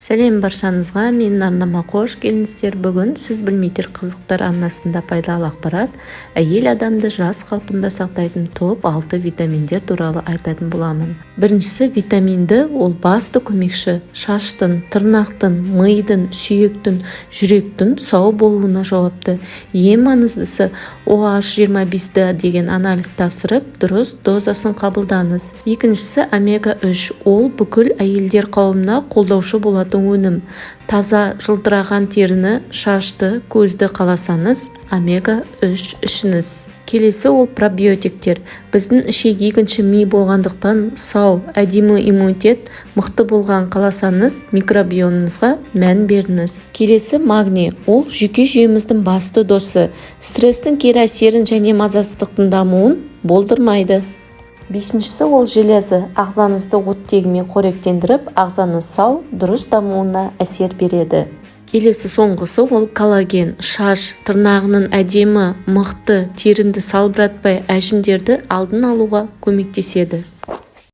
Сәлем баршаңызға, мен арнама қош келдіңіздер. Бүгін сіз білмейтін қызықтар арнасында пайдалы ақпарат, әйел адамды жас қалпында сақтайтын топ 6 витаминдер туралы айтатын боламын. Біріншісі витаминді, ол басты көмекші шаштың, тырнақтың, мидың, сүйектің, жүректің сау болуына жауапты. Ең маңыздысы OH25 деген анализ тапсырып, дұрыс дозасын қабылдаңыз. Екіншісі омега-3, ол бүкіл әйелдер қауымына қолдаушы болады. Өнім. Таза жылтыраған теріні, шашты, көзді қаласаңыз, омега-3 ішіңіз. Келесі ол пробиотиктер. Біздің ішек екінші ми болғандықтан сау, әдемі иммунитет мықты болған қаласаңыз, микробиомыңызға мән беріңіз. Келесі магний. Ол жүйке жүйеміздің басты досы. Стресстің кері әсерін және мазасыздықтың дамуын болдырмайды. Бесіншісі ол железі. Ағзаңызды оттегімен қоректендіріп, ағзаңыз сау, дұрыс дамуына әсер береді. Келесі соңғысы ол коллаген. Шаш, тырнағының әдемі, мықты, теріңді салбыратпай әжімдерді алдын алуға көмектеседі.